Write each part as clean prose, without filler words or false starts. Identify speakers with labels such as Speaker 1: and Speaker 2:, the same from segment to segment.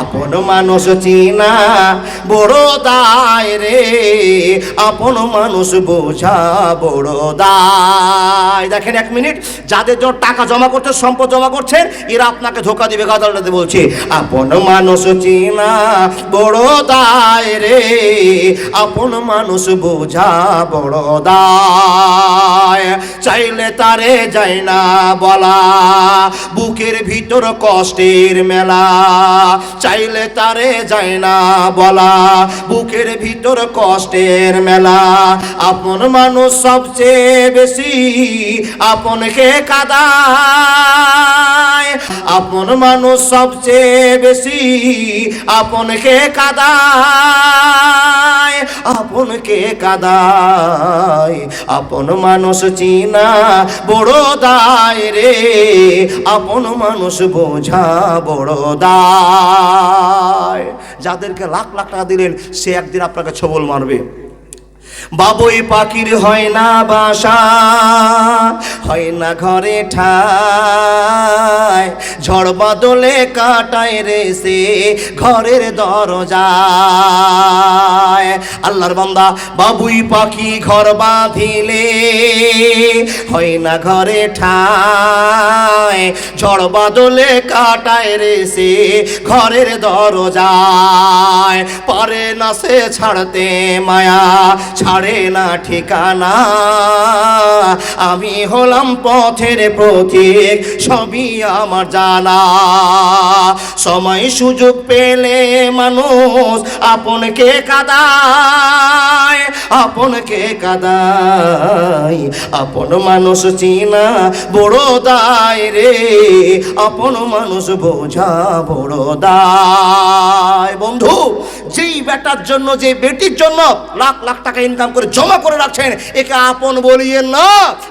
Speaker 1: আপন মানুষ চিনা বড় দায় রে, আপন মানুষ বোঝা বড় দায়। দেখেন 1 মিনিট, যাদের জন্য টাকা জমা করছেন, সম্পদ জমা করছেন, এরা আপনাকে ধোকা দিবে। গাদালটাতে বলছি, আপন মানুষ চিনা বড় দায় রে, আপন মানুষ বোঝা বড় দায়। চাইলে তারে যায় না বলা, বুকের ভিতর কষ্টের মেলা। চাইলে তারে যায় না বলা, বুকের ভিতর কষ্টের মেলা। আপন মানুষ সবচেয়ে বেশি আপনকে কাঁদায়, আপন মানুষ সবচেয়ে বেশি আপনকে কাঁদায়, আপনকে কাঁদায়। আপন মানুষ চিনা বড় দায় রে, আপন মানুষ বোঝা বড় দায়। যাদেরকে লাখ লাখ টাকা দিলেন, সে একদিন আপনাকে ছবল মারবে। বাবুই পাখির হয় না বাসা, হয় না ঘরে ঠায়, ঝড় বাদলে কাটায় রে সে ঘরের দরজায়। আল্লাহর বান্দা, বাবুই পাখি ঘর বাঁধিলে হয় না ঘরে ঠায়, ঝড় বাদলে কাটায় রে সে ঘরের দরজায়। পারে না সে ছাড়তে মায়া, ছাড়ে না ঠিকানা। আমি হলাম পথের পথিক, সবই আমার জানা। সময় সুযোগ পেলে মানুষ আপনকে কাঁদায়, আপনকে কাঁদায়। আপন মানুষ চিনা বড় দায় রে, আপন মানুষ বোঝা বড় দায়। বন্ধু, যেই বেটার জন্য, যে বেটির জন্য লাখ লাখ টাকা ইনকাম করে জমা করে রাখছেন, একে আপন বলিয়েন না।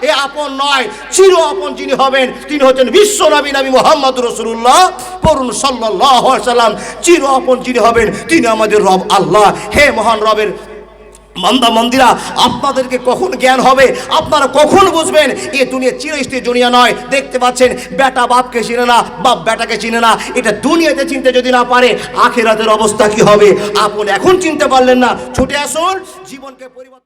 Speaker 1: এ আপন নয়। চির আপন যিনি হবেন, তিনি হচ্ছেন বিশ্ব নবী নবী মুহাম্মদ রাসূলুল্লাহ। পড়ুন সাল্লাল্লাহু আলাইহি ওয়াসাল্লাম। চির আপন যিনি হবেন, তিনি আমাদের রব আল্লাহ। হে মহান রবের বান্দা বান্দীরা, আপনাদেরকে কখন জ্ঞান হবে, আপনারা কখন বুঝবেন এ দুনিয়া চিরস্থায়ী দুনিয়া নয়। দেখতে পাচ্ছেন, বেটা বাপকে চিনে না, বাপ বেটাকে চিনে না। এটা দুনিয়াতে চিনতে যদি না পারে, আখিরাতের অবস্থা কি হবে? আপনি এখন চিনতে পারলেন না, ছুটে আসুন জীবনকে পরিবর্তন।